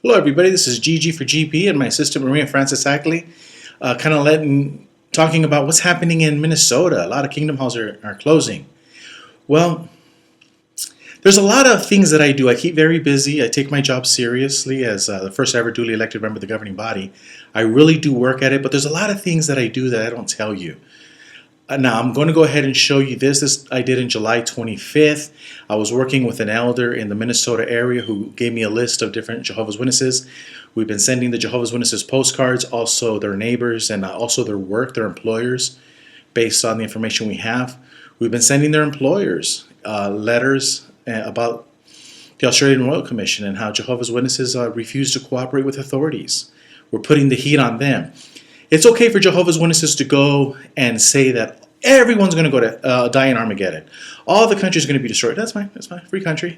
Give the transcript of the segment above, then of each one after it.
Hello, everybody. This is GG for GP and my assistant Maria Francis Ackley, talking about what's happening in Minnesota. A lot of Kingdom Halls are closing. Well, there's a lot of things that I do. I keep very busy. I take my job seriously as the first ever duly elected member of the governing body. I really do work at it, but there's a lot of things that I do that I don't tell you. Now, I'm going to go ahead and show you this. This I did in July 25th. I was working with an elder in the Minnesota area who gave me a list of different Jehovah's Witnesses. We've been sending the Jehovah's Witnesses postcards, also their neighbors, and also their work, their employers, based on the information we have. We've been sending their employers letters about the Australian Royal Commission and how Jehovah's Witnesses refuse to cooperate with authorities. We're putting the heat on them. It's okay for Jehovah's Witnesses to go and say that everyone's going to go to die in Armageddon. All the country's going to be destroyed. That's fine. That's fine. Free country.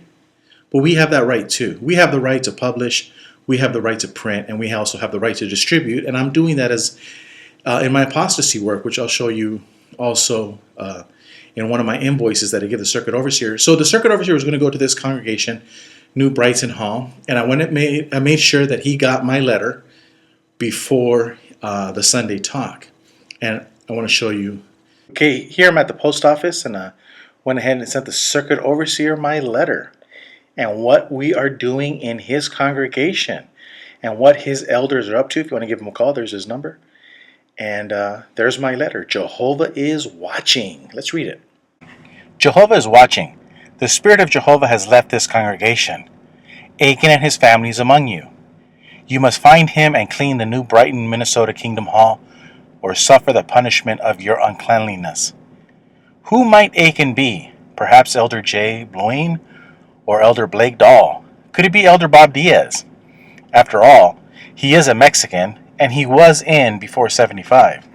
But we have that right too. We have the right to publish. We have the right to print. And we also have the right to distribute. And I'm doing that as in my apostasy work, which I'll show you also in one of my invoices that I give the circuit overseer. So the circuit overseer was going to go to this congregation, New Brighton Hall. And I made sure that he got my letter before the Sunday talk, and I want to show you. Okay, here I'm at the post office, and I went ahead and sent the circuit overseer my letter and what we are doing in his congregation and what his elders are up to. If you want to give him a call, there's his number. And there's my letter. Jehovah is watching. Let's read it. Jehovah is watching. The Spirit of Jehovah has left this congregation. Achan and his family is among you. You must find him and clean the New Brighton, Minnesota Kingdom Hall, or suffer the punishment of your uncleanliness. Who might Achan be? Perhaps Elder J. Bluine or Elder Blake Dahl? Could it be Elder Bob Diaz? After all, he is a Mexican, and he was in before 75.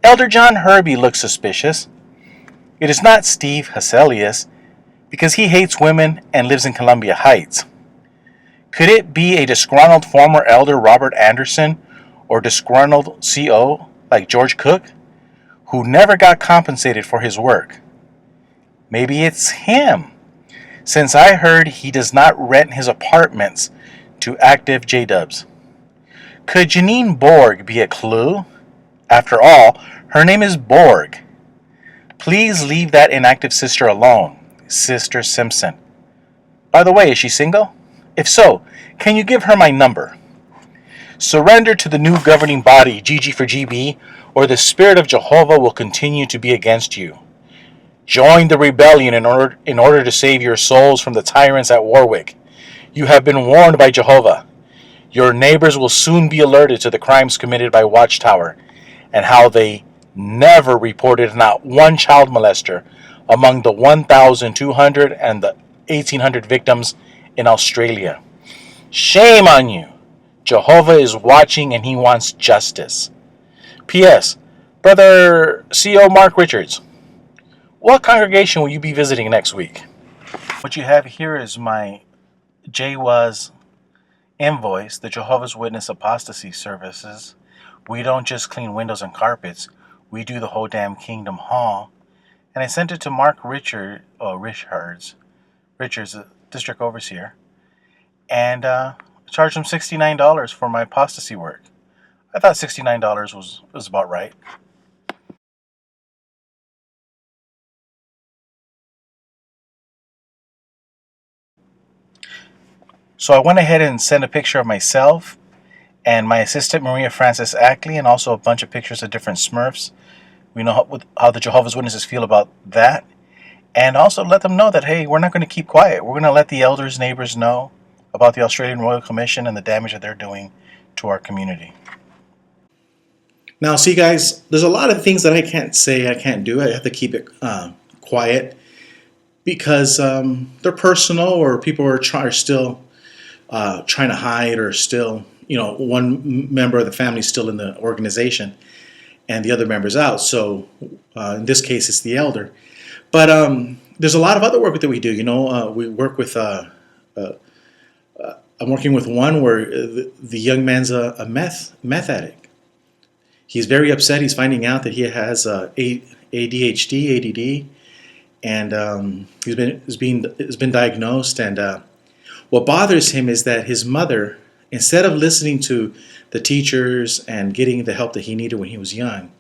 Elder John Herbie looks suspicious. It is not Steve Heselius, because he hates women and lives in Columbia Heights. Could it be a disgruntled former elder Robert Anderson or disgruntled CO like George Cook, who never got compensated for his work? Maybe it's him, since I heard he does not rent his apartments to active J-dubs. Could Janine Borg be a clue? After all, her name is Borg. Please leave that inactive sister alone, Sister Simpson. By the way, is she single? If so, can you give her my number? Surrender to the new governing body, GG for GB, or the Spirit of Jehovah will continue to be against you. Join the rebellion in order to save your souls from the tyrants at Warwick. You have been warned by Jehovah. Your neighbors will soon be alerted to the crimes committed by Watchtower and how they never reported not one child molester among the 1,200 and the 1,800 victims in Australia. Shame on you. Jehovah is watching and he wants justice. P.S. Brother C.O. Mark Richards, what congregation will you be visiting next week? What you have here is my JWAS invoice, the Jehovah's Witness Apostasy Services. We don't just clean windows and carpets. We do the whole damn Kingdom Hall. And I sent it to Mark Richards, the district overseer, and charged him $69 for my apostasy work. I thought $69 was about right. So I went ahead and sent a picture of myself and my assistant Maria Francis Ackley, and also a bunch of pictures of different Smurfs. We know how the Jehovah's Witnesses feel about that. And also let them know that, hey, we're not going to keep quiet. We're going to let the elders, neighbors know about the Australian Royal Commission and the damage that they're doing to our community. Now, see, guys, there's a lot of things that I can't say, I can't do. I have to keep it quiet because they're personal, or people are still trying to hide, or still, one member of the family is still in the organization and the other member's out. So in this case, it's the elder. But there's a lot of other work that we do. We work with, I'm working with one where the young man's a meth addict. He's very upset. He's finding out that he has ADHD, ADD, and he's been diagnosed. And what bothers him is that his mother Instead of listening to the teachers and getting the help that he needed when he was young,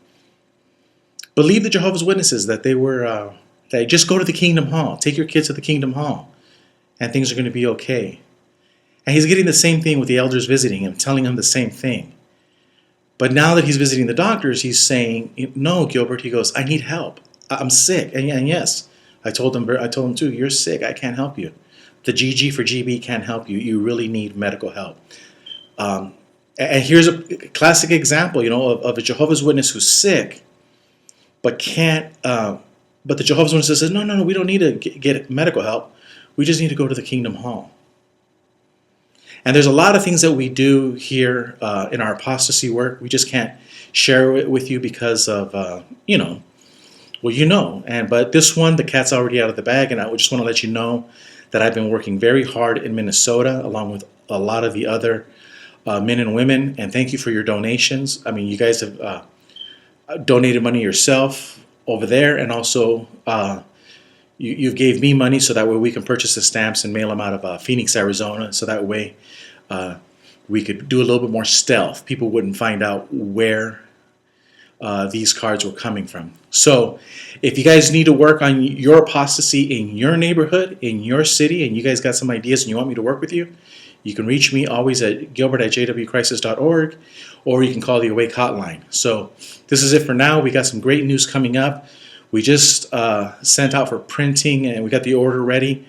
believe the Jehovah's Witnesses that that just go to the Kingdom Hall. Take your kids to the Kingdom Hall, and things are going to be okay. And he's getting the same thing with the elders visiting him, telling him the same thing. But now that he's visiting the doctors, he's saying, "No, Gilbert." He goes, "I need help. I'm sick." And yes, I told him too, "You're sick. I can't help you. The GG for GB can't help you. You really need medical help." And here's a classic example, of a Jehovah's Witness who's sick, but can't. But the Jehovah's Witness says, "No, we don't need to get medical help. We just need to go to the Kingdom Hall." And there's a lot of things that we do here in our apostasy work. We just can't share it with you because of, But this one, the cat's already out of the bag, and I just want to let you know that I've been working very hard in Minnesota, along with a lot of the other men and women. And thank you for your donations. I mean, you guys have donated money yourself over there, and also you gave me money so that way we can purchase the stamps and mail them out of Phoenix, Arizona, so that way we could do a little bit more stealth. People wouldn't find out where these cards were coming from. So if you guys need to work on your apostasy in your neighborhood, in your city, and you guys got some ideas and you want me to work with you, you can reach me always at gilbert@jwcrisis.org, or you can call the Awake Hotline. So this is it for now. We got some great news coming up. We just sent out for printing, and we got the order ready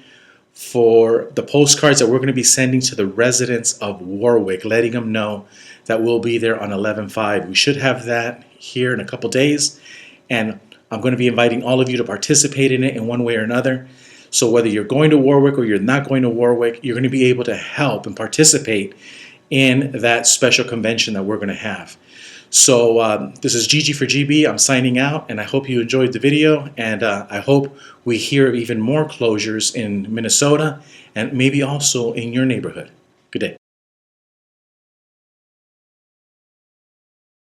for the postcards that we're going to be sending to the residents of Warwick, letting them know that we'll be there on 11/5. We should have that here in a couple days, and I'm going to be inviting all of you to participate in it in one way or another. So whether you're going to Warwick or you're not going to Warwick, you're going to be able to help and participate in that special convention that we're going to have. So this is GG for GB. I'm signing out, and I hope you enjoyed the video, and I hope we hear of even more closures in Minnesota and maybe also in your neighborhood.